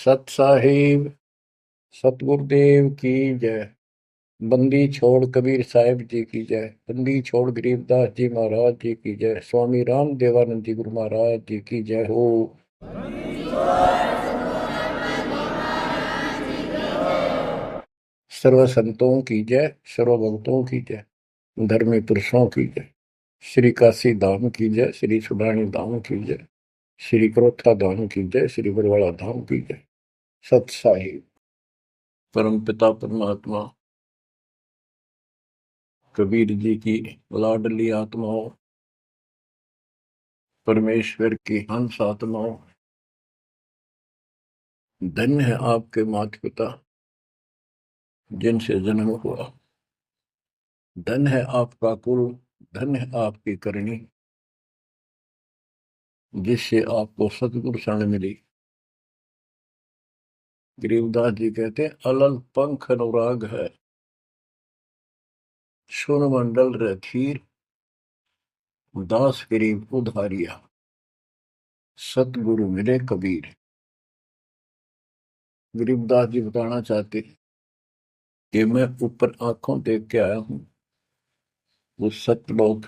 सत साहिब सतगुरुदेव की जय। बंदी छोड़ कबीर साहिब जी की जय। बंदी छोड़ गरीबदास जी महाराज जी की जय। स्वामी राम देवानंद जी गुरु महाराज जी की जय हो। सर्व संतों की जय, सर्व भक्तों की जय, धर्मी पुरुषों की जय। श्री काशी धाम की जय, श्री सुडानी धाम की जय, श्री क्रोथा धाम की जय, श्री बरवाड़ा धाम की जय। सत साहिब परम पिता परमात्मा कबीर जी की लाडली आत्माओं, परमेश्वर की हंस आत्माओं, धन्य है आपके माता पिता जिनसे जन्म हुआ। धन्य है आपका कुल, धन्य है आपकी करनी जिससे आपको सतगुरु शरण मिली। गरीबदास जी कहते हैं, अलल पंख अनुराग है, सुन मंडल रथीर, दास गरीब उधारिया, सतगुरु मिले कबीर। गरीबदास जी बताना चाहते कि मैं ऊपर आंखों देख के आया हूं वो सतलोक,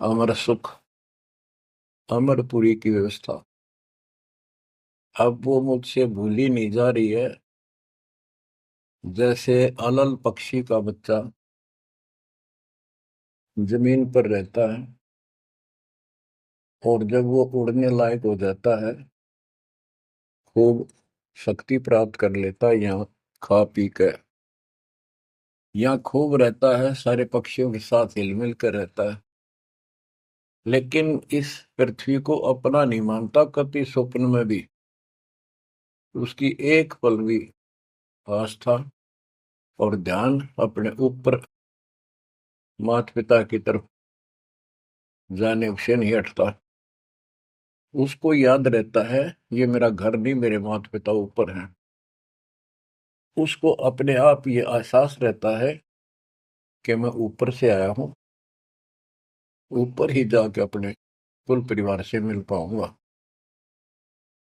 अमर सुख, अमरपुरी की व्यवस्था। अब वो मुझसे भूली नहीं जा रही है। जैसे अलल पक्षी का बच्चा जमीन पर रहता है और जब वो उड़ने लायक हो जाता है, खूब शक्ति प्राप्त कर लेता है, यहाँ खा पी कर यहाँ खूब रहता है, सारे पक्षियों के साथ हिल मिल कर रहता है, लेकिन इस पृथ्वी को अपना नहीं मानता कति स्वप्न में भी। उसकी एक पल भी आस्था और ध्यान अपने ऊपर माता पिता की तरफ जाने से नहीं हटता। उसको याद रहता है ये मेरा घर नहीं, मेरे माता पिता ऊपर हैं। उसको अपने आप ये एहसास रहता है कि मैं ऊपर से आया हूं, ऊपर ही जाके अपने कुल परिवार से मिल पाऊंगा।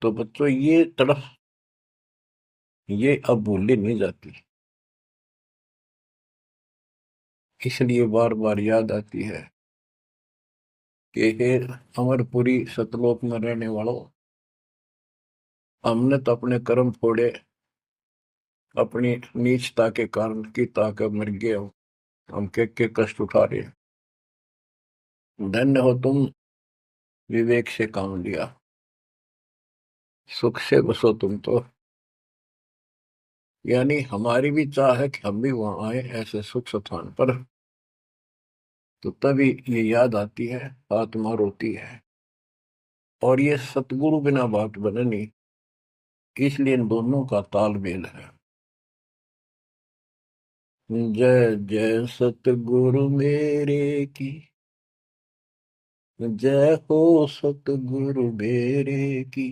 तो बच्चों ये तड़फ ये अब भूली नहीं जाती, इसलिए बार बार याद आती है कि हे अमरपुरी सतलोक में रहने वालों, हमने तो अपने कर्म फोड़े, अपनी नीचता के कारण की ताकत मर गए हो, हम के कष्ट उठा रहे हैं। धन्य हो तुम, विवेक से काम लिया, सुख से बसो तुम तो। यानी हमारी भी चाह है कि हम भी वहां आए ऐसे सुख स्थान पर। तो तभी ये याद आती है, आत्मा रोती है। और ये सतगुरु बिना बात बने नहीं, इसलिए इन दोनों का तालमेल है। जय जय सतगुरु मेरे की, जय हो सतगुरु मेरे की,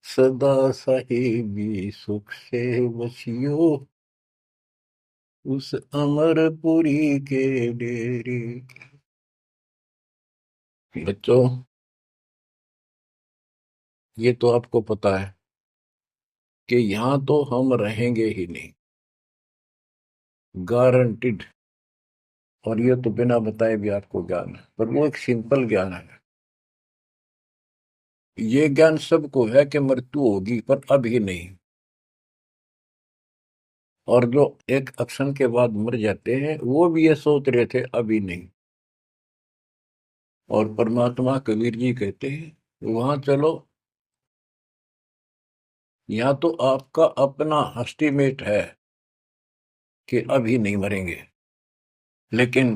सदा साहिबी सुख से बसियो उस अमरपुरी के डेरे। बच्चों ये तो आपको पता है कि यहां तो हम रहेंगे ही नहीं, गारंटीड। और ये तो बिना बताए भी आपको ज्ञान है, पर वो एक सिंपल ज्ञान है। ये ज्ञान सबको है कि मृत्यु होगी, पर अभी नहीं। और जो एक क्षण के बाद मर जाते हैं वो भी ये सोच रहे थे अभी नहीं। और परमात्मा कबीर जी कहते हैं वहां चलो, यहाँ तो आपका अपना एस्टिमेट है कि अभी नहीं मरेंगे, लेकिन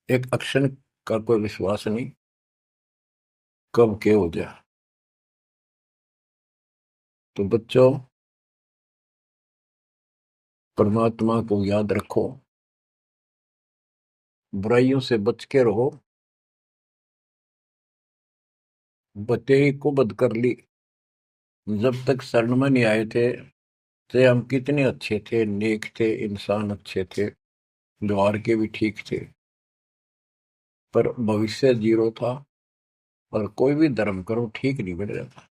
एक क्षण का कोई विश्वास नहीं कब के हो जाए। तो बच्चों परमात्मा को याद रखो, बुराइयों से बच के रहो। बतेई को बद कर ली, जब तक शरण में नहीं आए थे तो हम कितने अच्छे थे, नेक थे, इंसान अच्छे थे, व्यवहार के भी ठीक थे, पर भविष्य जीरो था और कोई भी धर्म करो ठीक नहीं बन रहा था।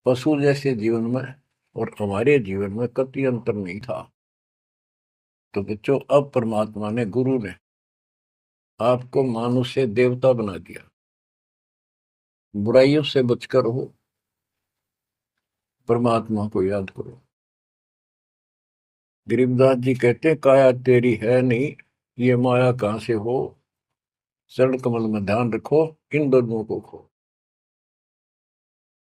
पशु जैसे जीवन में और हमारे जीवन में कतई अंतर नहीं था। तो बच्चों, अब परमात्मा ने, गुरु ने आपको मानुष से देवता बना दिया। बुराइयों से बचकर हो, परमात्मा को याद करो। गरीबदास जी कहते, काया तेरी है नहीं, ये माया कहां से हो, चरण कमल में ध्यान रखो, इन दोनों को खो।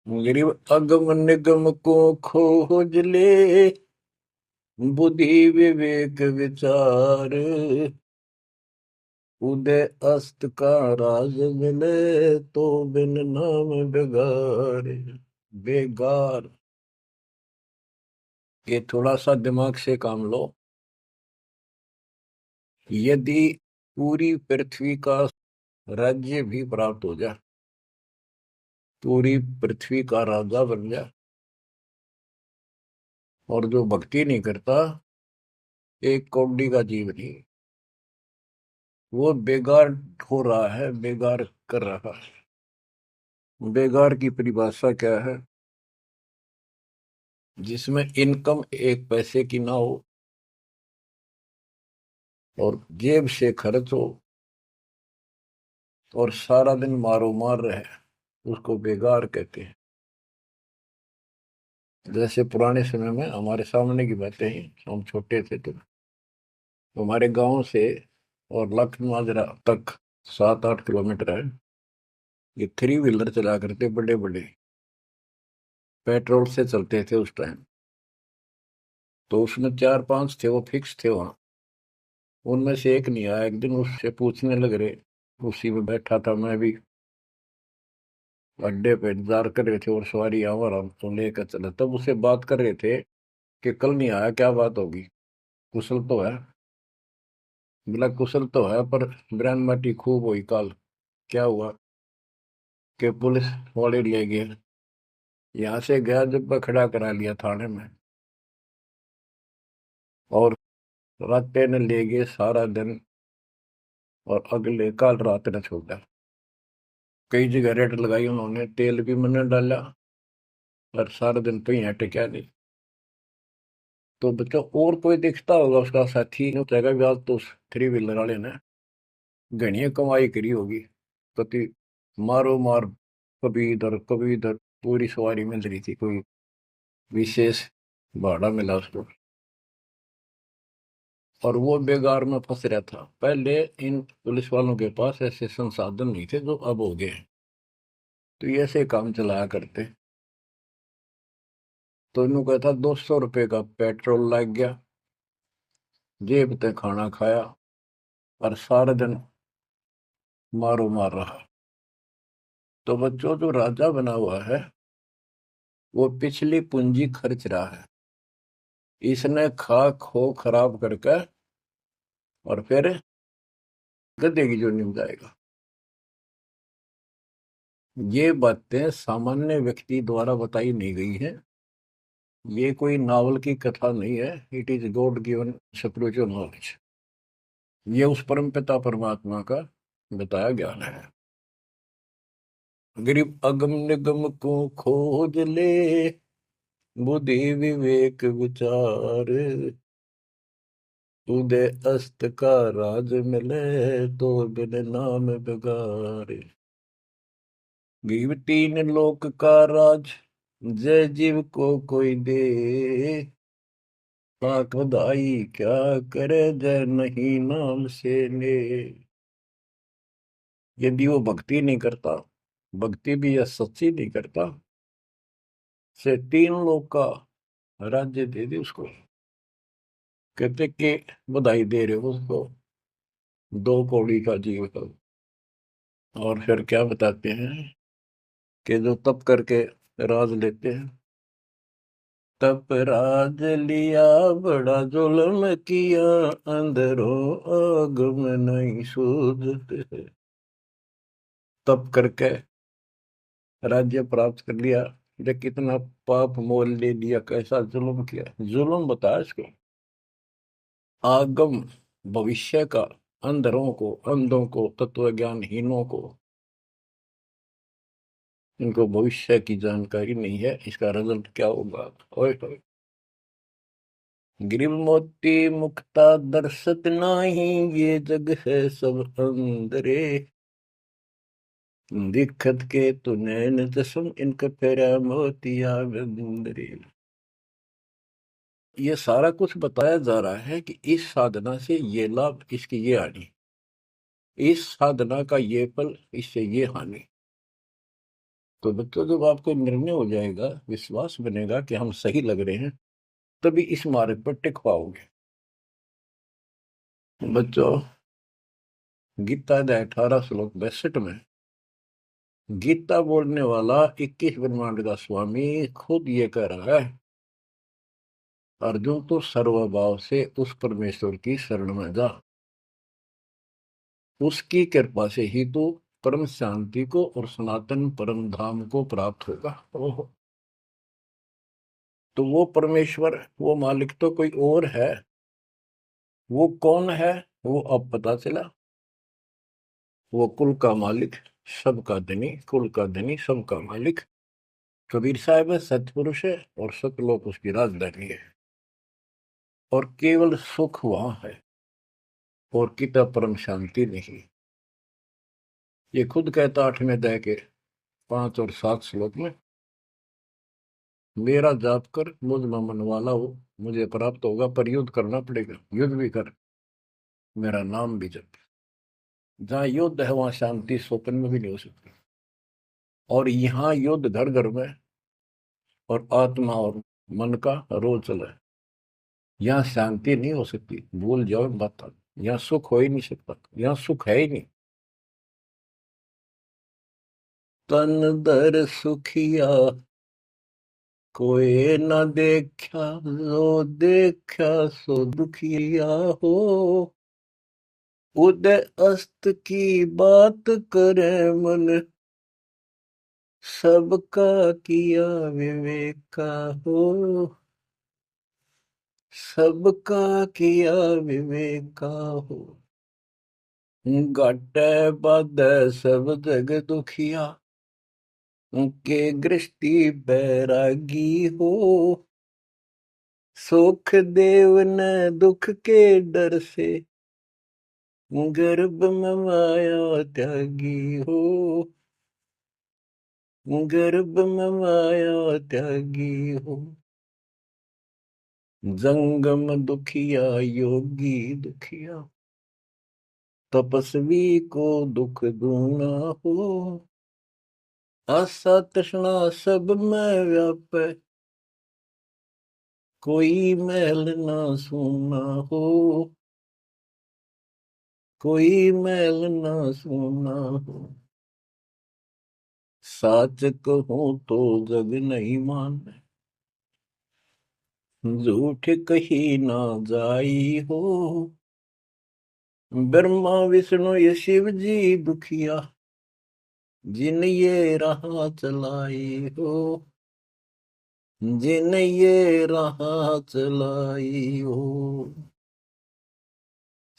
गरीब अगम निगम को खोज ले, बुद्धि विवेक विचार, उदय अस्त का राज मिले, तो बिन नाम बेगार। बेगार, ये थोड़ा सा दिमाग से काम लो। यदि पूरी पृथ्वी का राज्य भी प्राप्त हो जाए, पूरी पृथ्वी का राजा बन जाए, और जो भक्ति नहीं करता, एक कौड़ी का जीव नहीं, वो बेगार हो रहा है, बेगार कर रहा है। बेगार की परिभाषा क्या है? जिसमें इनकम एक पैसे की ना हो और जेब से खर्च हो और सारा दिन मारो मार रहे, उसको बेगार कहते हैं। जैसे पुराने समय में, हमारे सामने की बातें हैं, हम छोटे थे तो हमारे गांव से और लखन माजरा तक 7-8 किलोमीटर है। ये थ्री व्हीलर चला करते, बड़े बड़े, पेट्रोल से चलते थे उस टाइम। तो उसमें 4-5 थे, वो फिक्स थे वहां। उनमें से एक नहीं आया। एक दिन उससे पूछने लग रहे, उसी में बैठा था मैं भी, अड्डे पे इंतजार कर रहे थे और सवारी आवर हमको लेकर चला, तब उससे बात कर रहे थे कि कल नहीं आया, क्या बात होगी, कुशल तो है? बोला कुशल तो है, पर ब्रांड माटी खूब हुई कल। क्या हुआ कि पुलिस वाले ले गए, यहाँ से गया जब खड़ा करा लिया थाने में, और रात ने ले गए सारा दिन, और अगले कल रात ने छोड़ा। कई जगह रेड लगाई उन्होंने, तेल भी मैंने डाला, और सारा दिन कहीं हटे नहीं। तो बच्चा, और कोई दिखता होगा उसका साथी, नहीं उतरेगा भी आज तो उस थ्री व्हीलर वाले ने घनी कमाई करी होगी। कति मारो मार, कभी इधर, पूरी सवारी मिल रही थी, कोई विशेष भाड़ा मिला उसको, और वो बेगार में फंस रहा था। पहले इन पुलिस वालों के पास ऐसे संसाधन नहीं थे जो अब हो गए हैं। तो ये ऐसे काम चलाया करते। तो इन्हों कहता, 200 रुपये का पेट्रोल लग गया, जेब ते खाना खाया, और सारा दिन मारो मार रहा। तो बच्चों, जो राजा बना हुआ है, वो पिछली पूंजी खर्च रहा है। इसने खा खो खराब करके और फिर गधे की जोनी में जाएगा। ये बातें सामान्य व्यक्ति द्वारा बताई नहीं गई है। ये कोई नावल की कथा नहीं है। It is God given spiritual knowledge. ये उस परम पिता परमात्मा का बताया ज्ञान है। गरीब अगम निगम को खोज ले, बुद्धि विवेक विचार, उदय अस्त का राज मिले, तो बिन नाम बेगार। गरीब तीन लोक का राज, जय जीव को कोई दे, पाक बधाई क्या करे, जय नहीं नाम से ले। यदि वो भक्ति नहीं करता, भक्ति भी या सच्ची नहीं करता, से 3 लोक का राज्य दे दे उसको। कहते कि बधाई दे रहे हो उसको, 2 कौड़ी का जीव का। और फिर क्या बताते हैं कि जो तप करके राज लेते हैं, तप राज लिया बड़ा जुल्म किया, अंदरों आग में नहीं सूझते। तप करके राज्य प्राप्त कर लिया, ये कितना पाप मोल ले लिया, कैसा जुल्म किया। जुल्म बताया इसको, आगम भविष्य का, अंधरों को, अंधों को, तत्व ज्ञानहीनों को इनको भविष्य की जानकारी नहीं है, इसका रिजल्ट क्या होगा। ओए होए। गिरिव मोती मुक्ता दर्शत नाही, ये जग है सब अंदरे। दिखत के तु नैन जसम, इनका फेरा मोतिया बिंदरे। ये सारा कुछ बताया जा रहा है कि इस साधना से ये लाभ, इसकी ये हानि, इस साधना का ये फल, इससे ये हानि। तो बच्चों, जब आपको निर्णय हो जाएगा, विश्वास बनेगा कि हम सही लग रहे हैं, तभी इस मार्ग पर टिक पाओगे। बच्चों, गीता अध्याय 18 श्लोक 62 में गीता बोलने वाला 21 ब्रह्मांड का स्वामी खुद ये कह रहा है, अर्जुन तो सर्वभाव से उस परमेश्वर की शरण में जा, उसकी कृपा से ही तो परम शांति को और सनातन परम धाम को प्राप्त होगा। ओहो। तो वो परमेश्वर, वो मालिक तो कोई और है। वो कौन है? वो अब पता चला। वो कुल का मालिक, सबका धनी, कुल का धनी, सबका मालिक कबीर साहब है, सतपुरुष है, और सतलोक उसकी राजधानी है। और केवल सुख वहां है, और किता परम शांति नहीं। ये खुद कहता 8वें अध्याय के 5 और 7 श्लोक में, मेरा जाप कर, मुझ में मन वाला हो, मुझे प्राप्त होगा। पर युद्ध करना पड़ेगा, युद्ध भी कर, मेरा नाम भी जप। जहां युद्ध है वहां शांति स्वप्न में भी नहीं हो सकती। और यहाँ युद्ध घर घर में, और आत्मा और मन का रोज चला है। यहाँ शांति नहीं हो सकती, भूल जाओ बात। यहाँ सुख हो ही नहीं सकता, यहाँ सुख है ही नहीं। तन दर सुखिया कोई न देखा, जो देखा सो दुखिया हो। उदय अस्त की बात करे मन, सबका किया विवेका हो। सबका किया विवेका हो। घटे बद सब जग दुखिया, के गृष्टि बैरागी हो। सुख देव न दुख के डर से, गर्भ में माया त्यागी हो। गर्भ में माया त्यागी हो। जंगम दुखिया योगी दुखिया, तपस्वी को दुख दूना हो। आशा तृष्णा सब में व्यापे, कोई मैल ना सूना हो। कोई मैल ना सूना हो। साच कहूं तो जग नहीं माने, झूठ कही ना जाई हो। ब्रह्मा विष्णु ये शिव जी दुखिया, जिन ये राह चलाई हो। जिन ये राह चलाई हो।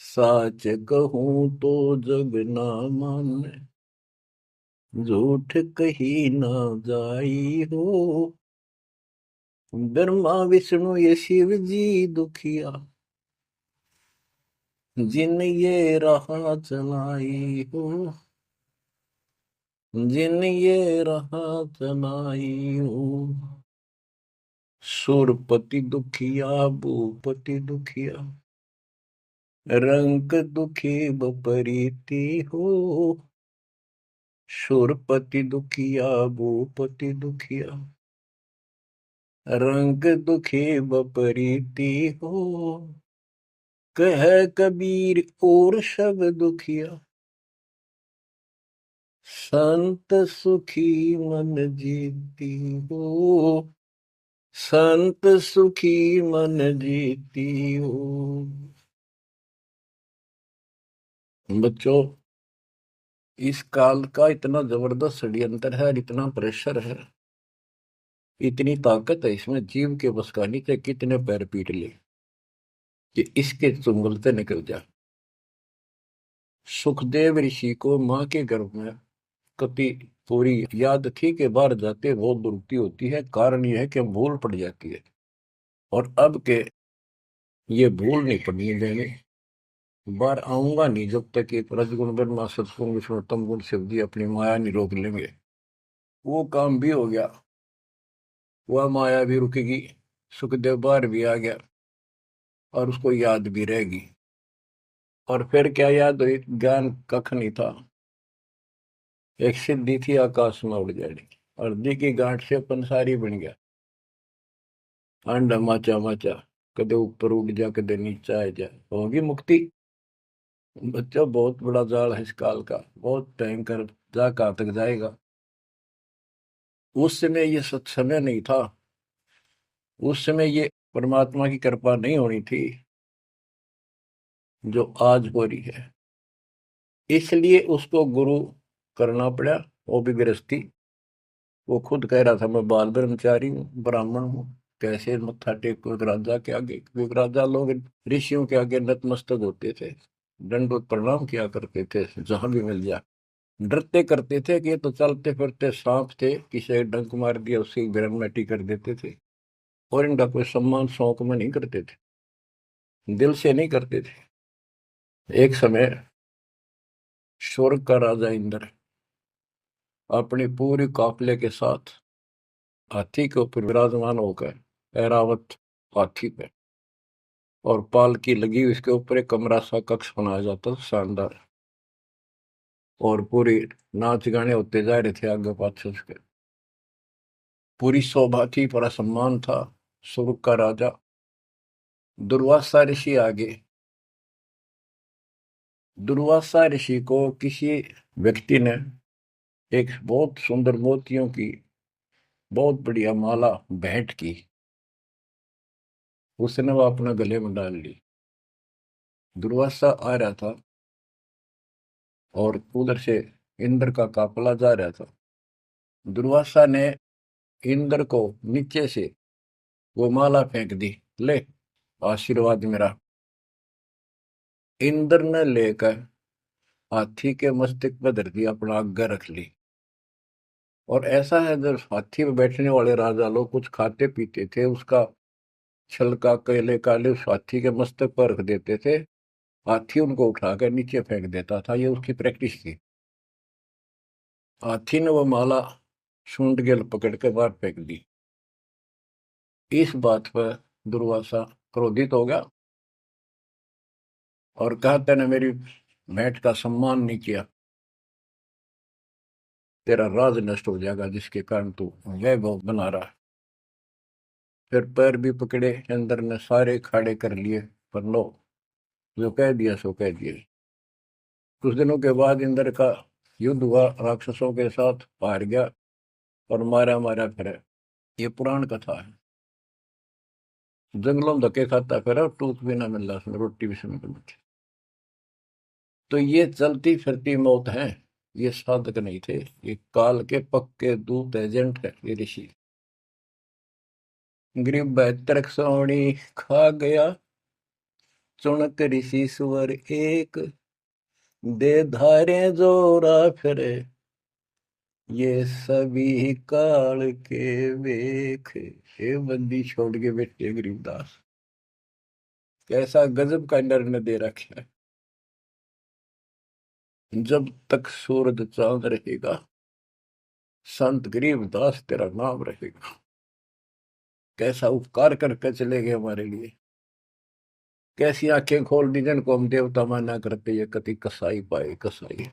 साच कहूं तो जग ना माने, झूठ कही ना जाई हो। ब्रह्मा विष्णु ये शिव जी दुखिया, जिन ये राह चलाई हो। जिन ये राह चलाई हो। सुरपति दुखिया भूपति दुखिया, रंग दुखी बपरीति हो। सुरपति दुखिया भूपति दुखिया, रंग दुखी बपरीति हो। कह कबीर और सब दुखिया, संत सुखी मन जीती हो। संत सुखी मन जीती हो। बच्चों, इस काल का इतना जबरदस्त षड्यंत्र है, इतना प्रेशर है, इतनी ताकत है इसमें, जीव के बस का नहीं थे। कितने पैर पीट ले कि इसके चुंगल से निकल जा। सुखदेव ऋषि को मां के गर्भ में कति पूरी याद थी कि बाहर जाते बहुत दुरुक्ति होती है। कारण यह है कि भूल पड़ जाती है, और अब के ये भूल नहीं पड़नी देंगे। बाहर आऊंगा नहीं जब तक कि रजगुण ब्रह्मा सत्गुण विष्णु तम गुण शिव जी अपनी माया नहीं रोक लेंगे। वो काम भी हो गया, वह माया भी रुकेगी, सुखदेव बाहर भी आ गया और उसको याद भी रहेगी। और फिर क्या याद हुई? ज्ञान कख नहीं था, एक सिद्धि थी आकाश में उड़ जाने की, और दी की गांठ से पंसारी बन गया। अंडा माचा माचा, कदे ऊपर उड़ जा कदे नीचे आ जा, होगी मुक्ति। बच्चों बहुत बड़ा जाल है इस काल का, बहुत भयंकर, जा कहां तक जाएगा। उस समय ये सत्समय नहीं था, उस समय ये परमात्मा की कृपा नहीं होनी थी जो आज हो रही है। इसलिए उसको गुरु करना पड़ा। वो भी गृहस्थी, वो खुद कह रहा था मैं बाल ब्रह्मचारी हूँ, ब्राह्मण हूँ, कैसे मत्था टेको एक राजा के आगे। क्योंकि राजा लोग ऋषियों के आगे नतमस्तक होते थे, दंडवत प्रणाम किया करते थे जहां भी मिल जाए। डरते करते थे कि ये तो चलते फिरते सांप थे, किसी एक डंक मार दिया उसकी ग्रहण कर देते थे। और इनका कोई सम्मान शौक में नहीं करते थे, दिल से नहीं करते थे। एक समय स्वर्ग का राजा इंद्र अपनी पूरी काफिले के साथ हाथी के ऊपर विराजमान होकर, ऐरावत हाथी पे, और पालकी लगी हुई, इसके ऊपर एक कमरा सा कक्ष बनाया जाता था शानदार, और पूरी नाच गाने होते जा रहे थे आगे पाछे उसके। पूरी शोभा थी, पूरा सम्मान था। स्वर्ग का राजा दुर्वासा ऋषि आगे। दुर्वासा ऋषि को किसी व्यक्ति ने एक बहुत सुंदर मोतियों की बहुत बढ़िया माला भेंट की, उसने वो अपने गले में डाल ली। दुर्वासा आ रहा था और उधर से इंद्र का काफला जा रहा था। दुर्वासा ने इंद्र को नीचे से वो माला फेंक दी, ले आशीर्वाद मेरा। इंद्र ने लेकर हाथी के मस्तक पर धर दी, अपना आज्ञा रख ली। और ऐसा है, जब हाथी में बैठने वाले राजा लोग कुछ खाते पीते थे, उसका छलका केले काले उस हाथी के मस्तक पर रख देते थे, हाथी उनको उठाकर नीचे फेंक देता था। ये उसकी प्रैक्टिस थी। हाथी ने वो माला सूंड के पकड़ के बाहर फेंक दी। इस बात पर दुर्वासा क्रोधित हो गया और कहा, तूने मेरी भेंट का सम्मान नहीं किया, तेरा राज नष्ट हो जाएगा जिसके कारण तू वैभव बना रहा है। फिर पैर भी पकड़े, अंदर ने सारे खाड़े कर लिए, पर लो, जो कह दिया सो कह दिया। कुछ दिनों के बाद इंद्र का युद्ध हुआ, राक्षसों के साथ हार गया और मारा मारा फिरे। ये पुराण कथा है। जंगलों में धक्के खाता फिरा, टूक भी ना मिल रहा उसमें, रोटी भी समय पर बची। तो ये चलती फिरती मौत है, ये साधक नहीं थे, ये काल के पक्के दूत एजेंट है ये ऋषि। गरीब बैतरक सोनी खा गया, चुनक ऋषि सुवर एक, दे धारे जोरा फिरे, ये सभी काल के वेख। ये बंदी छोड़ के बैठे गरीबदास, कैसा गजब का निर्णय दे रखा है। जब तक सूरज चांद रहेगा, संत गरीबदास तेरा नाम रहेगा। कैसा उपकार करके चले गए हमारे लिए, कैसी आंखें खोल दी जिनको हम देवता माना करते, ये कति कसाई पाए कसाई।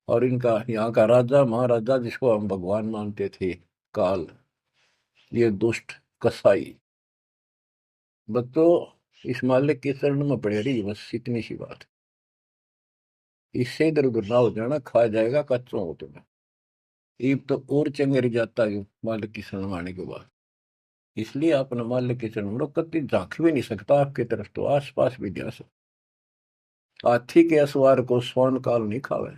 और इनका यहाँ का राजा महाराजा जिसको हम भगवान मानते थे, काल, ये दुष्ट कसाई। बच्चों इस मालिक के चरण में पड़े रही, बस इतनी सी बात। इससे इधर उधर ना हो जाना, खा जाएगा कच्चों हो तुम्हें। ईब तो और चंगेरी जाता है मालिक की शरण आने के बाद। इसलिए अपने मालिक के चरण में कति झांक भी नहीं सकता आपकी तरफ, तो आस पास भी जा सकता। हाथी के असवार को स्वर्ण काल नहीं खावे।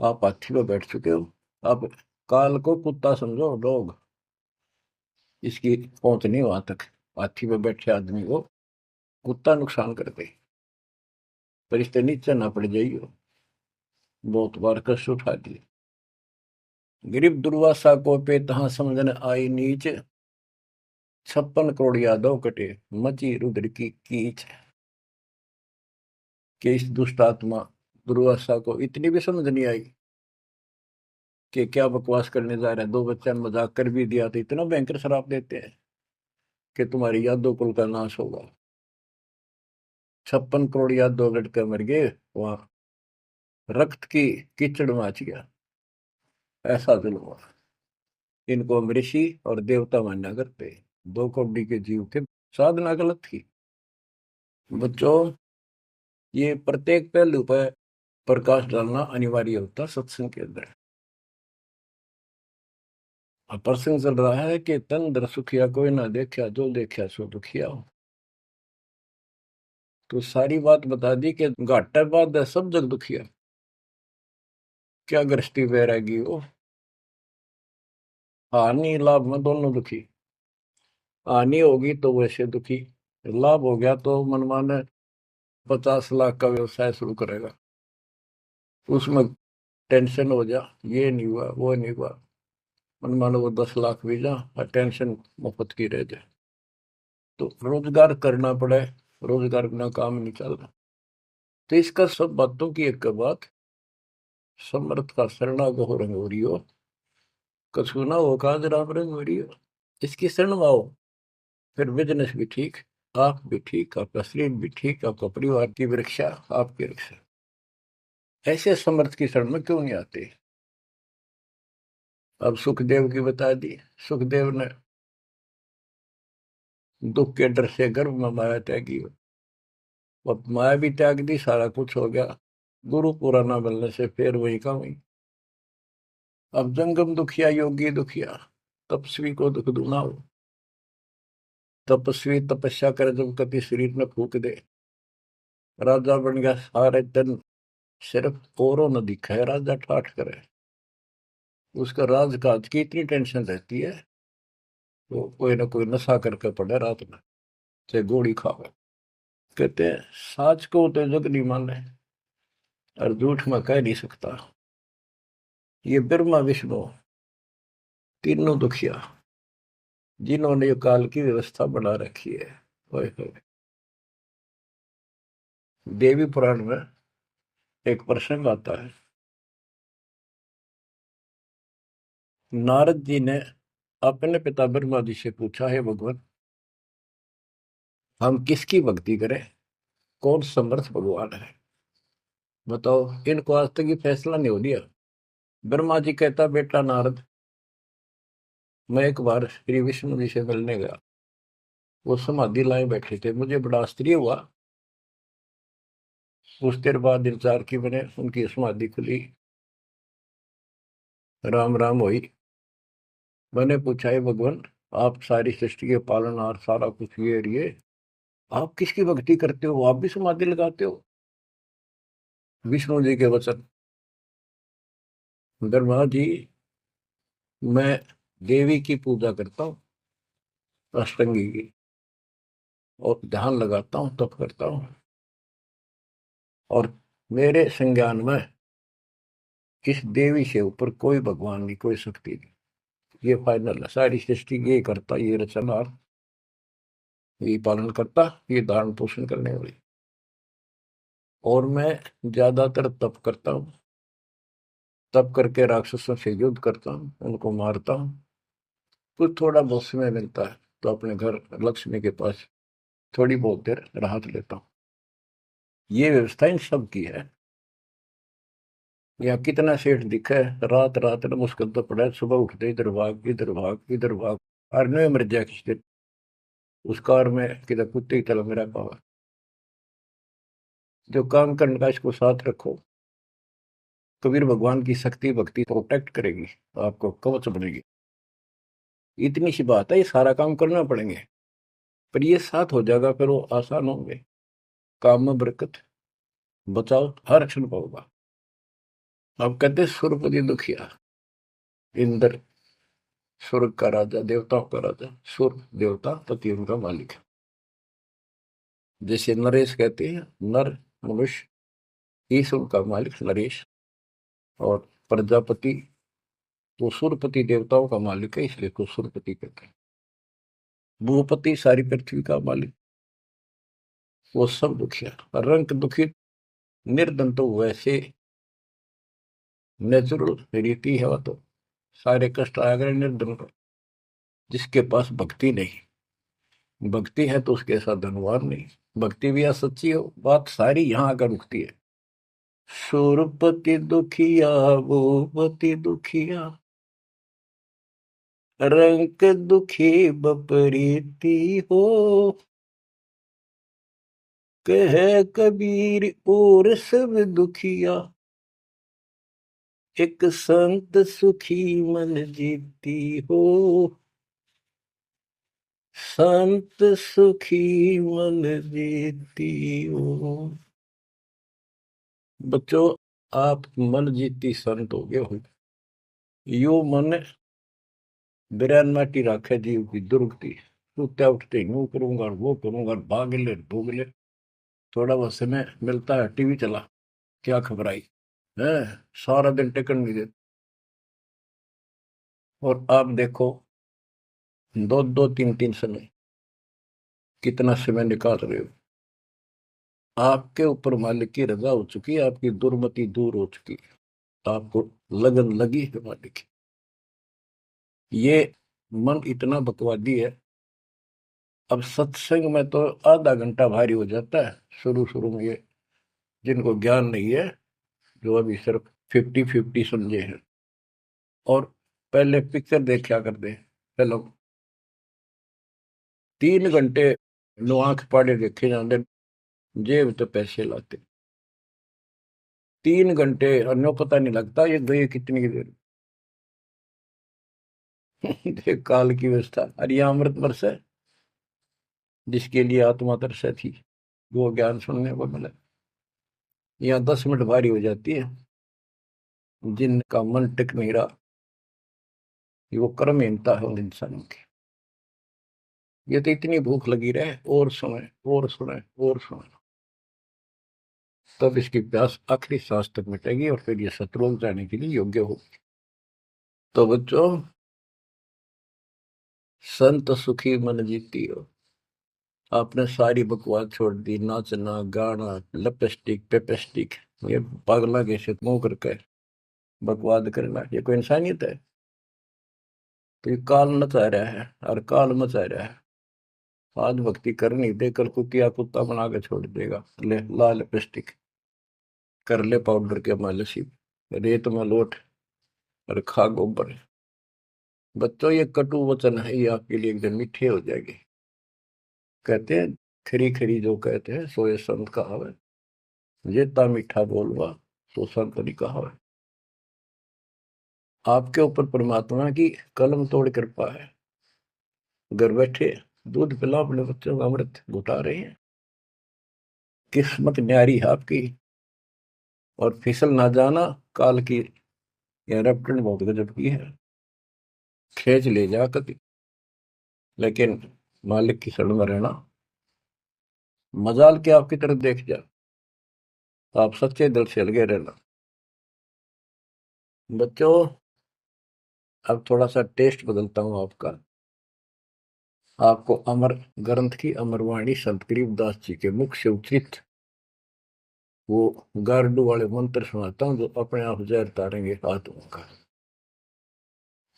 आप हाथी पर बैठ चुके हो, आप काल को कुत्ता समझो, लोग इसकी पहुंच नहीं वहां तक। हाथी पर बैठे आदमी को कुत्ता नुकसान करते, पर इससे नीचे ना पड़ जाइयो। बहुत बार कष्ट उठा दिए। गरीब दुर्वासा को पे तहां समझन आई नीच, 56 करोड़ यादव कटे, मची रुद्र की कीच। कि इस दुष्ट आत्मा दुर्वासा को इतनी भी समझ नहीं आई कि क्या बकवास करने जा रहे हैं। 2 बच्चा ने मजाक कर भी दिया तो इतना भयंकर शराब देते हैं कि तुम्हारी यादव कुल का नाश होगा। 56 करोड़ यादव लड़के मर गए, वहां रक्त की कीचड़ मच गया। ऐसा जुल्म हुआ। इनको हम ऋषि और देवता मानना करते। 2 कौड़ी के जीव थे, साधना गलत थी। बच्चों, ये प्रत्येक पहलू पर प्रकाश डालना अनिवार्य होता सत्संग के अंदर। अब प्रसंग चल रहा है कि तन दर सुखिया कोई ना देखा, जो देखा सो दुखिया हो। तो सारी बात बता दी कि घाटा बाद है सब जग दुखिया। क्या गृहस्थी वैरागी हो, हानि लाभ में दोनों दुखी। हानि होगी तो वैसे दुखी, लाभ हो गया तो मनमाने 50 लाख का व्यवसाय शुरू करेगा, उसमें टेंशन हो जा, ये नहीं हुआ वो नहीं हुआ। मनमानो वो 10 लाख भी जा और टेंशन मुफ्त की रह जाए। तो रोजगार करना पड़े, रोजगार बिना काम नहीं चल रहा। तो इसका सब बातों की एक बात, समर्थ का शरणागो रंग हो रही हो, कछु ना हो काज राम रंग हो रही हो। इसकी शरण में आओ, फिर बिजनेस भी ठीक, आप भी ठीक, आपका शरीर भी ठीक, आपका परिवार की रक्षा, आपकी रक्षा। ऐसे समर्थ की शरण में क्यों नहीं आते। अब सुखदेव की बता दी। सुखदेव ने दुख के डर से गर्भ में माया त्यागी, अब माया भी त्याग दी, सारा कुछ हो गया। गुरु पूरा ना मिलने से फिर वही का वही। अब जंगम दुखिया योगी दुखिया, तपस्वी को दुख दूना हो। तपस्वी तपस्या करे जब कति शरीर में फूक दे, राजा बन गया सारे दिन, सिर्फ औरों न दिखा है राजा ठाठ करे। उसका राजकाज की इतनी टेंशन रहती है, वो कोई ना कोई नशा करके पड़े रात में, चाहे गोली खावे। कहते हैं साच को तो जग नहीं माने और झूठ में कह नहीं सकता। ये ब्रह्मा विष्णु तीनों दुखिया, जिन्होंने ये काल की व्यवस्था बना रखी है। ओए होए। देवी पुराण में एक प्रसंग आता है। नारद जी ने अपने पिता ब्रह्मा जी से पूछा, है भगवान, हम किसकी भक्ति करें, कौन समर्थ भगवान है, बताओ। इनको आज तक ये फैसला नहीं हो दिया। ब्रह्मा जी कहता, बेटा नारद, मैं एक बार श्री विष्णु जी से मिलने गया। वो समाधि लाए बैठे थे, मुझे बड़ा आश्चर्य हुआ। कुछ देर बाद इंतजार की मैंने, उनकी समाधि खुली, राम राम हुई। मैंने पूछा, है भगवान, आप सारी सृष्टि के पालनहार, सारा कुछ ये आप किसकी भक्ति करते हो, आप भी समाधि लगाते हो। विष्णु जी के वचन, ब्रह्मा जी, मैं देवी की पूजा करता हूँ, अष्टंगी की, और ध्यान लगाता हूँ, तप करता हूँ, और मेरे संज्ञान में इस देवी से ऊपर कोई भगवान नहीं, कोई शक्ति नहीं। ये फाइनल है, सारी सृष्टि ये करता, ये रचनहार, ये पालन करता, ये धारण पोषण करने वाली। और मैं ज्यादातर तप करता हूँ, तप करके राक्षसों से युद्ध करता हूँ, उनको मारता हूँ। कुछ थोड़ा बहुत समय मिलता है तो अपने घर लक्ष्मी के पास थोड़ी बहुत देर राहत लेता हूँ। ये व्यवस्था इन सब की है। यहाँ कितना सेठ दिखा है, रात रात में मुश्किल तो पड़ा है, सुबह उठते इधर भाग इधर भाग इधर भाग, और नहीं मर जाए किसी दिन उस कार में, किधर कुत्ते की तरह मेरा पावा। जो काम करने का इसको साथ रखो, कबीर भगवान की शक्ति भक्ति प्रोटेक्ट करेगी, तो आपको कवच बनेगी। इतनी सी बात है, ये सारा काम करना पड़ेंगे, पर ये साथ हो जाएगा, फिर वो आसान होंगे। काम में बरकत, बचाओ हर क्षण पाओगा। अब कहते सुरपति दुखिया, इंद्र स्वर्ग का राजा, देवताओं का राजा, सुर देवता पति उनका मालिक है। जैसे नरेश कहते हैं, नर मनुष्य, ईश उनका मालिक नरेश। और प्रजापति तो सुरपति देवताओं का मालिक है, इसलिए को सुरपति कहते हैं। भूपति सारी पृथ्वी का मालिक, वो सब दुखिया। रंग दुखी निर्धन तो वैसे नेचुरल रीति है, वो तो सारे कष्ट आ गए निर्धन को, जिसके पास भक्ति नहीं। भक्ति है तो उसके साथ धनवान नहीं, भक्ति भी सच्ची हो, बात सारी यहाँ आकर रुकती है। सुरपति दुखिया वो पति दुखिया, रंग दुखी बपरीती हो, कह कबीर और सब दुखिया, एक संत सुखी मन जीती हो, संत सुखी मन जीती हो। बच्चों, आप मन जीती संत हो गए हो। यो मन बिरान माटी राखे जीव की दुर्गति, सुत्या उठते यूं करूंगा वो करूंगा, भाग ले भोग ले, थोड़ा बहुत समय मिलता है टीवी चला, क्या खबर आई है, सारा दिन टिकट नहीं देते। और आप देखो, दो दो तीन तीन समय कितना समय निकाल रहे हो। आपके ऊपर मालिक की रजा हो चुकी है, आपकी दुर्मति दूर हो चुकी है, आपको लगन लगी है मालिक की। ये मन इतना बकवादी है। अब सत्संग में तो आधा घंटा भारी हो जाता है शुरू शुरू में, ये जिनको ज्ञान नहीं है, जो अभी सिर्फ 50-50 समझे हैं। और पहले पिक्चर देखा करते, चलो 3 घंटे नो आंख पाड़े देखे जाते, जेब तो पैसे लाते, 3 घंटे अन्यों पता नहीं लगता ये गए कितनी देर। देख काल की व्यवस्था। अरे ये अमृत वर्ष है, जिसके लिए आत्मा तरस थी, वो ज्ञान सुनने को मिला। यहाँ 10 मिनट भारी हो जाती है, जिनका मन टिक नहीं रहा, ये वो कर्महीनता है उन इंसानों की। ये तो इतनी भूख लगी रहे, और सुने और सुने और सुने, तब इसकी प्यास आखिरी सांस तक मिटेगी और फिर ये सतलोक जाने के लिए योग्य होगी। तो बच्चों, संत सुखी मन जीती हो। आपने सारी बकवास छोड़ दी, नाचना गाना लिपस्टिक पेपस्टिक, ये पागला कैसे मुंह करके बकवाद करना, ये कोई इंसानियत है? तो ये काल मचा रहा है और काल मचा रहा है। आज भक्ति करनी दे, कल कुतिया कुत्ता बना के छोड़ देगा। ले लाल लिपस्टिक, कर ले पाउडर के मालिश, रेत में लोट और खा गोबर। बच्चों, ये कटु वचन है, ये आपके लिए एकदम मीठे हो जाएंगे। कहते हैं खरी खरी जो कहते हैं सो ये संत कहावे, ये ता मीठा बोलवा तो संत नहीं कहावे। आपके ऊपर परमात्मा की कलम तोड़ कृपा है। घर बैठे दूध पिला अपने बच्चों का, अमृत घुटा रहे हैं। किस्मत न्यारी है आपकी। और फिसल ना जाना, काल की यह रपटन बहुत गजब की है, खींच ले जा कभी, लेकिन मालिक की शरण में रहना। मजाल के आपकी तरफ देख जा, आप सच्चे दिल से लगे रहना। बच्चों, अब थोड़ा सा टेस्ट बदलता हूं आपका। आपको अमर ग्रंथ की अमरवाणी संत गरीबदास जी के मुख से उच्चित वो गारडू वाले मंत्र सुनाता हूं, जो अपने आप जहर तारेंगे आत्मा का।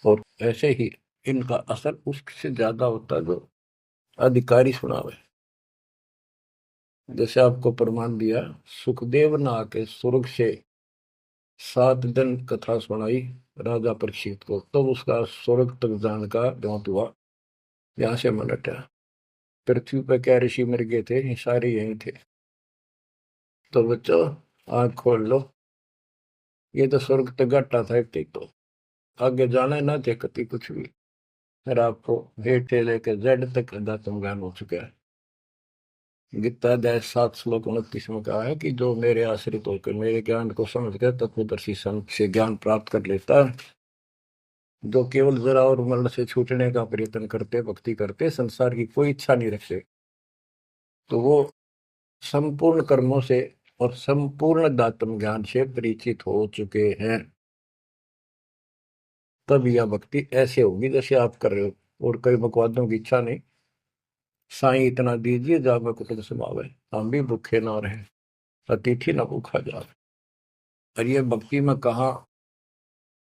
और ऐसे ही इनका असर उससे ज्यादा होता है जो अधिकारी सुनावे। जैसे आपको प्रमाण दिया, सुखदेव ने आके स्वर्ग से 7 दिन कथा सुनाई राजा परीक्षित को, तब तो उसका स्वर्ग तक जाने का द्योत हुआ, यहाँ से मन हटा। पृथ्वी पर क्या ऋषि मर गए थे, ये सारे यही थे। तो बच्चों, आंख खोल लो, ये तो स्वर्ग तक घाटा था एक, तो आगे जाना ना थे कति कुछ भी। फिर आपको हेठ से लेकर जेड तक अध्यात्म ज्ञान हो चुका है। गीता अध्याय 7 श्लोक 29 में कहा है कि जो मेरे आश्रित होकर मेरे ज्ञान को समझ कर तत्वदर्शी संत से ज्ञान प्राप्त कर लेता है, जो केवल जरा और मरण से छूटने का प्रयत्न करते, भक्ति करते, संसार की कोई इच्छा नहीं रखते, तो वो संपूर्ण कर्मों से और संपूर्ण दातम ज्ञान से परिचित हो चुके हैं, तब यह भक्ति ऐसे होगी जैसे आप कर रहे हो। और कई बकवादों की इच्छा नहीं, साईं इतना दीजिए जावे कुटुंब समावे, हम भी भूखे ना रहे, अतिथि न भूखा जावे। और ये भक्ति में कहा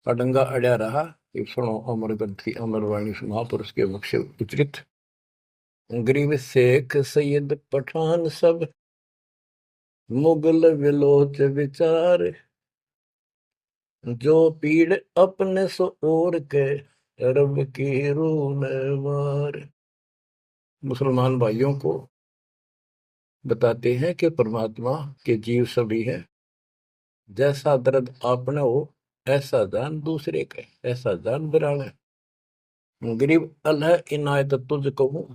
अडंगा अड़या रहा, ये सुनो अमर ग्रंथी अमर वाणी महापुरुष के मुख से उच्चरित। गरीब शेख सैयद पठान सब मुगल विलोच विचार, जो पीड़ अपने सो और के रब की रून मार। मुसलमान भाइयों को बताते हैं कि परमात्मा के जीव सभी है, जैसा दर्द आपने हो ऐसा दान दूसरे के, ऐसा दान बिराने। गरीब अल्लाह इनायत तुझ कहूं,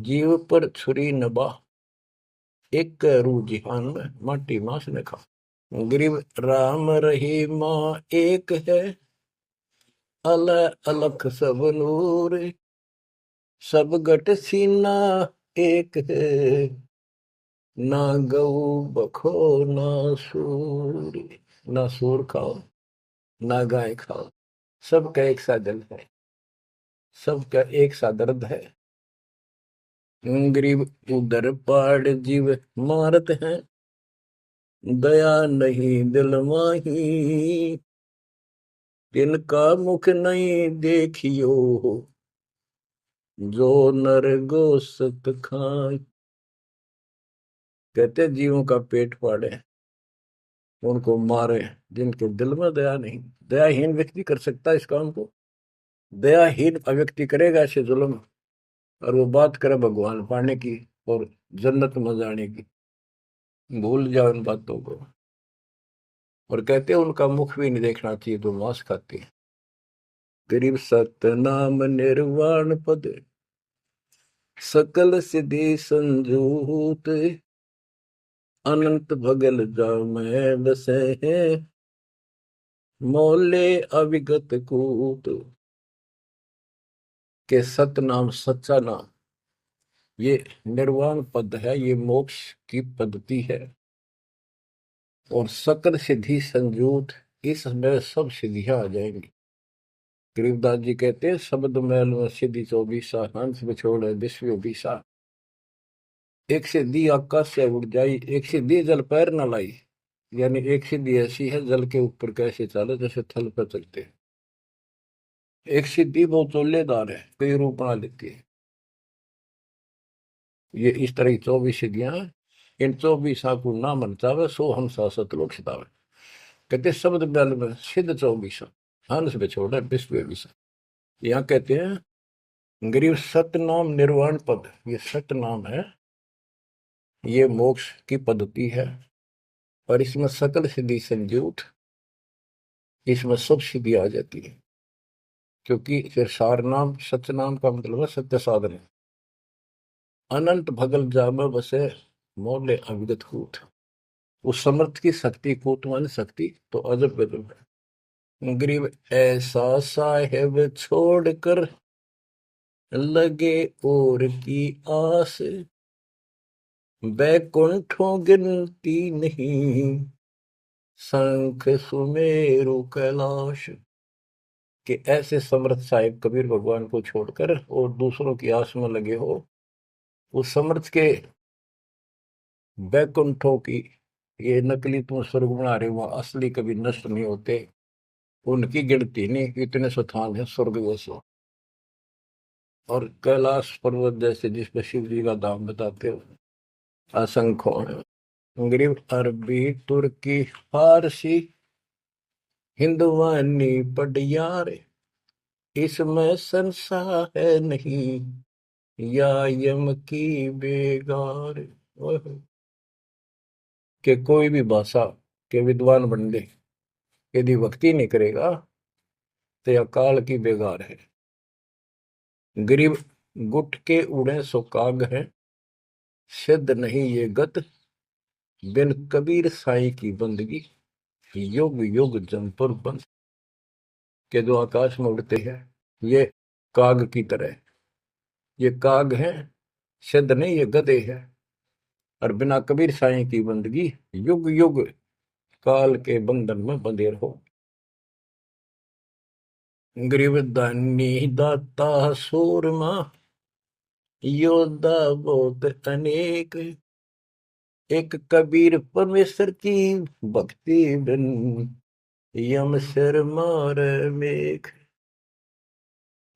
जीव पर छुरी नबा, एक रू जिहान में माटी मांस ने खा। गरीब राम रहीमा एक है, अल्लाह अलख सब नूर, सब गट सीना एक है, ना गऊ बखो ना सूर। ना सूर खाओ ना गाय खाओ, सबका एक सा दिल है, सबका एक सा दर्द है। गरीब उधर पाड़ जीव मारत हैं, दया नहीं दिल माही, तिनका मुख नहीं देखियो, जो नर गोसत खाए। कहते जीवों का पेट फाड़े, उनको मारे, जिनके दिल में दया नहीं। दयाहीन व्यक्ति कर सकता है इस काम को, दयाहीन व्यक्ति करेगा ऐसे जुल्म, और वो बात करे भगवान पाने की और जन्नत में जाने की, भूल जाओ इन बातों को। और कहते हैं उनका मुख भी नहीं देखना चाहिए तो मांस खाते हैं। गरीब सतनाम निर्वाण पद, सकल सिद्धि संजूत, अनंत भगल जामै बसे हैं, मोले अविगत कूत। के सतनाम सच्चा नाम, ये निर्वाण पद है, ये मोक्ष की पद्धति है। और सकल सिद्धि संजूत, इसमें सब सिद्धियां आ जाएंगी। गरीबदास जी कहते हैं शब्द मैल में सिद्धि 24, हंस बिछोड़ विश्व 20। एक सिद्धि आकाश से उड़ जाई, एक सिद्धि जल पैर न लाई। यानी एक सिद्धि ऐसी है जल के ऊपर कैसे चले, जैसे थल पर चलते हैं। एक सिद्धि बहुत चोलेदार है, कई रूप बना लेती है। ये इस तरह की 24 सिद्धियां हैं। इन 24 को ना मन चावे सो हम सतलोक सितावे। कहते शब्द मैल में सिद्ध 24, हंस बिछोड़ विश्व 20। यहाँ कहते हैं गरीब सतनाम निर्वाण पद, ये सतनाम है, ये मोक्ष की पद्धति है। और इसमें सकल सिद्धि संजूत, इसमें सब सिद्धि आ जाती है। क्योंकि फिर सार नाम सत्य नाम का मतलब है सत्य साधन। अनंत भगल जाम बसे, मोले अविगत कूट। उस समर्थ की शक्ति, कूट मान शक्ति तो अजब गजब है। गरीब ऐसा साहेब छोड़कर लगे और की आस, बैकुंठों गिनती नहीं, शंख सुमेरु कैलाश। कि ऐसे समर्थ साहिब कबीर भगवान को छोड़कर और दूसरों की आस में लगे हो, उस समर्थ के बैकुंठों की, ये नकली तुम स्वर्ग बना रहे हो, असली कभी नष्ट नहीं होते, उनकी गिनती नहीं, इतने स्थान है स्वर्ग जैसे। और कैलाश पर्वत जैसे जिसपे शिव जी का धाम बताते हो, असंख्य है। गरीब अरबी तुर्की फारसी हिंदवानी पटियार, इसमें संशय है नहीं, या यम की बेगार। कि कोई भी भाषा के विद्वान बंदे यदि भक्ति नहीं करेगा तो यह काल की बेगार है। गरीब गुट के उड़े सो काग है, सिद्ध नहीं ये गत, बिन कबीर साईं की बंदगी, युग युग जमपुर बंद। के जो आकाश में उड़ते हैं ये काग की तरह, ये काग हैं, सिद्ध नहीं ये गधे हैं। और बिना कबीर साईं की बंदगी युग युग काल के बंधन में बंधे रहो। गरीब दानी दाता सूरमा योद्धा बहुत अनेक, एक कबीर परमेश्वर की भक्ति बिन यम सिर मार मेघ।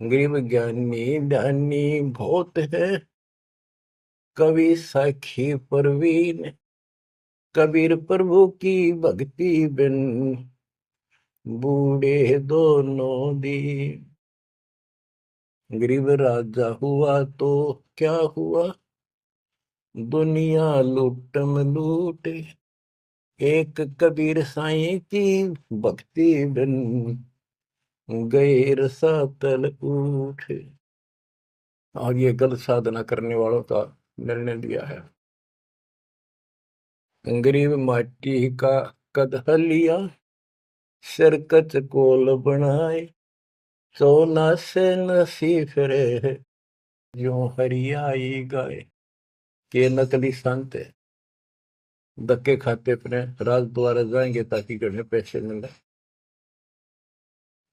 गरीब ज्ञानी ध्यानी बहुत है, कवि साखी परवीन, कबीर प्रभु की भक्ति बिन बूढ़े दोनों दीन। गरीब राजा हुआ तो क्या हुआ, दुनिया लूटम लूट, एक कबीर साईं की भक्ति बिन गए रसातल उठ। और ये गलत साधना करने वालों का निर्णय दिया है। गरीब माटी का कदह लिया, सिरकत कोल बनाए, सोना से नसी फिरे जो हरियाई गाए। के नकली संत है, धक्के खाते अपने राज द्वारा जाएंगे ताकि घर में पैसे मिले,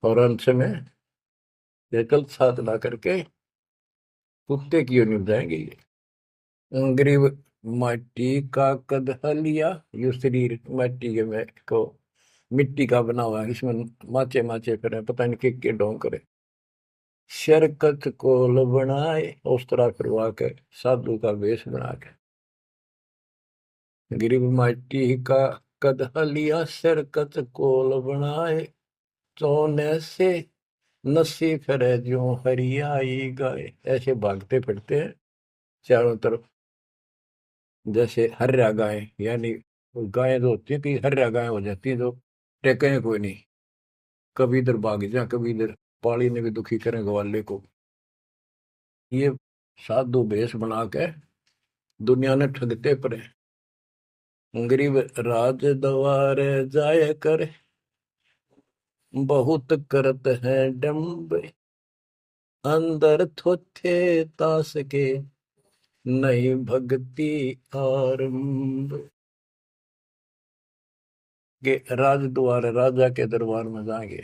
और अंत में गलत साधना करके कुत्ते की ओर निभ जाएंगे ये। गरीब माटी का कदह लिया, यो शरीर माटी के में को मिट्टी का बना हुआ है, इसमें माचे माचे फिर पता नहीं के ढोंग करे। शरकत कोल बनाए, उस तरह करवा के साधु का वेश बना के। गरीब माटी का कदह लिया, शरकत कोल बनाए, सोने से नसी फिरे जो हरियाई गाय। ऐसे भागते फिरते हैं चारों तरफ, जैसे हर्या गाय, यानी गायें जो होती है कि हर्या गाय हो जाती है, जो टेके कोई नहीं, कभी इधर भाग जा कभी इधर, पाली ने भी दुखी करें ग्वाले को। ये साधु भेष बना के दुनिया ने ठगते पड़े। गरीब राज द्वार जाय कर, बहुत करत है डम्ब, अंदर थोथे तास के नहीं भक्ति आरंभ। के राज द्वार, राजा के दरबार में जाएंगे,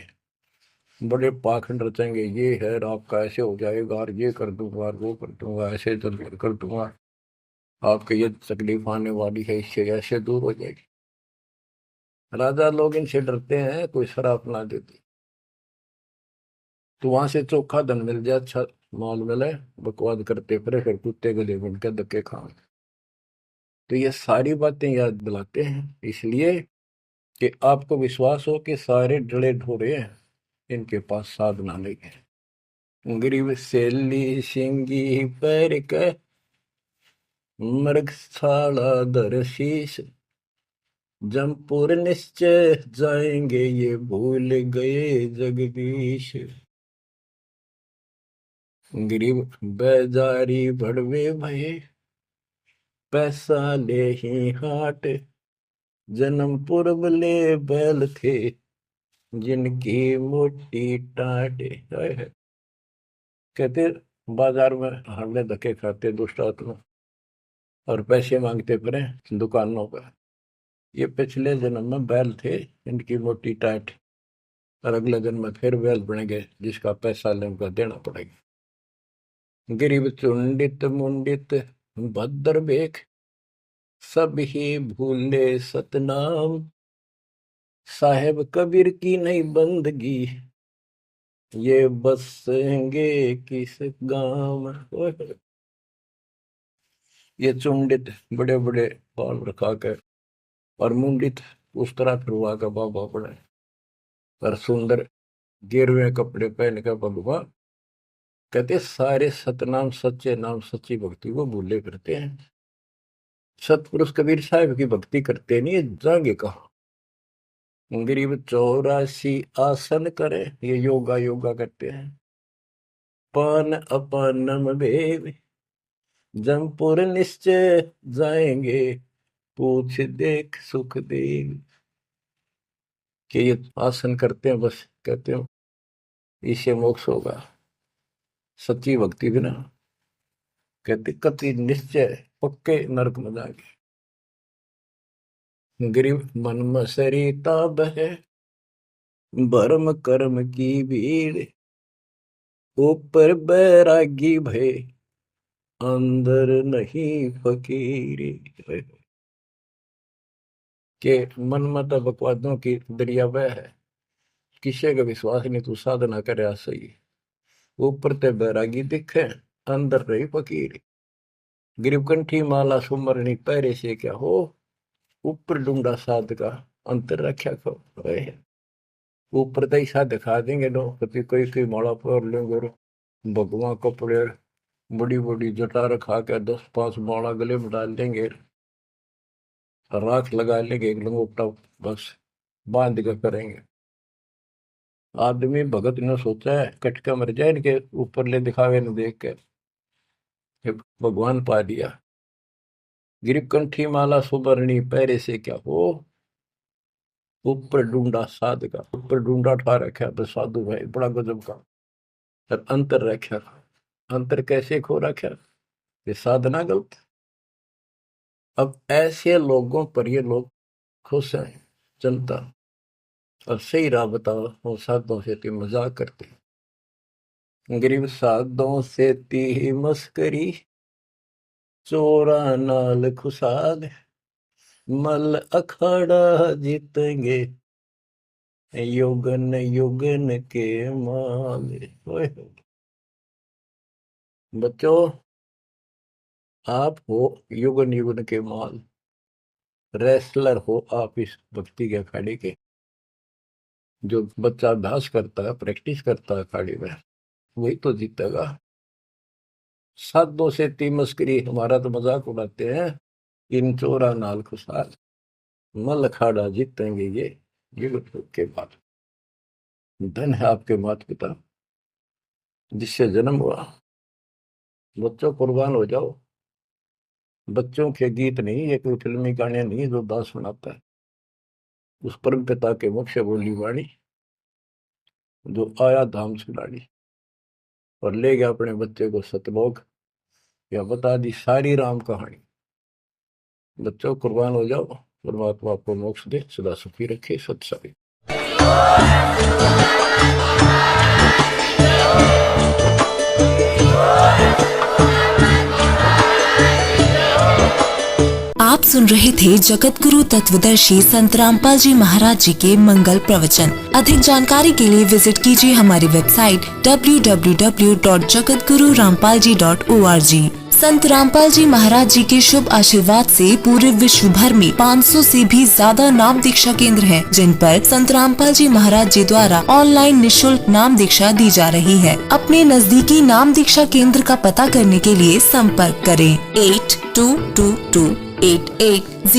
बड़े पाखंड रचेंगे, ये है आपका ऐसे हो जाएगा, और ये कर दूंगा और वो कर दूंगा, ऐसे कर दूंगा, आपके ये तकलीफ आने वाली है, इससे ऐसे दूर हो जाएगी। राजा लोग इनसे डरते हैं, कोई शराब ना देती तो वहां से चोखा धन मिल जाए, अच्छा माल मिले, बकवाद करते फिर कुत्ते गले बन के धक्के खाए। तो ये सारी बातें याद दिलाते हैं इसलिए कि आपको विश्वास हो कि सारे डले ढोरे हैं, इनके पास साधना नहीं है। गरीब सेली सिंगी पैर के, मृगशाला धर शीश, जमपुर निश्चय जाएंगे ये भूल गए जगदीश। गरीब बेजारी भड़वे भये, पैसा ले ही हाट, जन्म पूर्व ले बैल थे जिनकी मोटी टाट। कहते बाजार में हमने धक्के खाते दुष्ट आत्मा और पैसे मांगते फिरे दुकानों पर, ये पिछले जन्म में बैल थे इनकी मोटी टाट, और अगले जन्म में फिर बैल बनेंगे जिसका पैसा ले उनका देना पड़ेगा। गरीब चुंडित मुंडित भद्र बेख, सब ही भूले सतनाम, साहेब कबीर की नहीं बंदगी, ये बसेंगे किस गांव में। ये चुंडित बड़े बड़े बाल रखा कर और मुंडित उस तरह फिरवा का बाबा पड़े, और सुंदर गिरवे कपड़े पहन कर भगवान, कहते सारे सतनाम सच्चे नाम सच्ची भक्ति को भूले करते हैं। सतपुरुष कबीर साहब की भक्ति करते नहीं, जाएंगे कहा। गरीब 84 आसन करे, ये योगा योगा करते हैं। पान अपानम भेद, जमपुर निश्चय जाएंगे, पूछ देख सुख देव। कि ये आसन करते हैं, बस कहते हैं इससे मोक्ष होगा, सच्ची भक्ति बिना कहते कति निश्चय पक्के नरक में जाएंगे। गिरिव मन मसरिता बहे, भरम कर्म की भीड़, ऊपर बैरागी भय, अंदर नहीं फकीरी। के मन मत बकवादों की दरिया वह है, किसी का विश्वास नहीं तू साधना करे सही, ऊपर ते बैरागी दिखे, अंदर रही फकीरी। गिरवकंठी माला सुमरनी पैरे से क्या हो, ऊपर डूंगा साध का, अंतर रक्षा को। ऊपर तो ऐसा दिखा देंगे लोग, कभी कोई कोई माला पर लेंगे, भगवान कपड़े बड़ी बड़ी जटा रखा के 10-5 माला गले में डाल देंगे, राख लगा लेंगे, एक लंगोटा बस बांध कर करेंगे। आदमी भगत ने सोचा है कटका मर जाए इनके ऊपर ले दिखावे न देख के, भगवान पा दिया। गिरकंठी माला सुबरणी पैरे से क्या हो, ऊपर ढूंढा साध का, ऊपर ढूंढा ठा रखा तो साधु भाई बड़ा गजब का, और अंतर रखा। अंतर कैसे खो रखा, ये साधना गलत। अब ऐसे लोगों पर ये लोग खुश हैं जनता, और सही राह बताओ वो साधुओं से ती मजाक करते, गरीब साधुओं से ती मस्करी, चोरा नाल खुशाल, मल अखाड़ा जीतेंगे, युगन युगन के माल। बच्चों आप हो युगन युगन के माल, रेसलर हो आप इस भक्ति के अखाड़े के। जो बच्चा अभ्यास करता है, प्रैक्टिस करता है अखाड़े में, वही तो जीतेगा। साधुओं से ती मस्करी, हमारा तो मजाक उड़ाते हैं, इन चोरा नाल खुशाल, मल अखाड़ा जीतेंगे ये युग के बाद। धन है आपके माता पिता जिससे जन्म हुआ, बच्चों कुर्बान हो जाओ। बच्चों के गीत नहीं, ये कोई फिल्मी गाने नहीं जो दास सुनाता है, उस परम पिता के मुख से बोली वाणी जो आया धाम से लाड़ी, और ले गया अपने बच्चे को सतलोक, या बता दी सारी राम कहानी। बच्चों कुर्बान हो जाओ, परमात्मा आपको मोक्ष दे, सदा सुखी रखे। सत्संग। आप सुन रहे थे जगत गुरु तत्वदर्शी संत रामपाल जी महाराज जी के मंगल प्रवचन। अधिक जानकारी के लिए विजिट कीजिए हमारी वेबसाइट www.jagatgururampalji.org। संत रामपाल जी महाराज जी के शुभ आशीर्वाद से पूरे विश्व भर में 500 से भी ज्यादा नाम दीक्षा केंद्र हैं, जिन पर संत रामपाल जी महाराज जी द्वारा ऑनलाइन निशुल्क नाम दीक्षा दी जा रही है। अपने नजदीकी नाम दीक्षा केंद्र का पता करने के लिए संपर्क करें 822288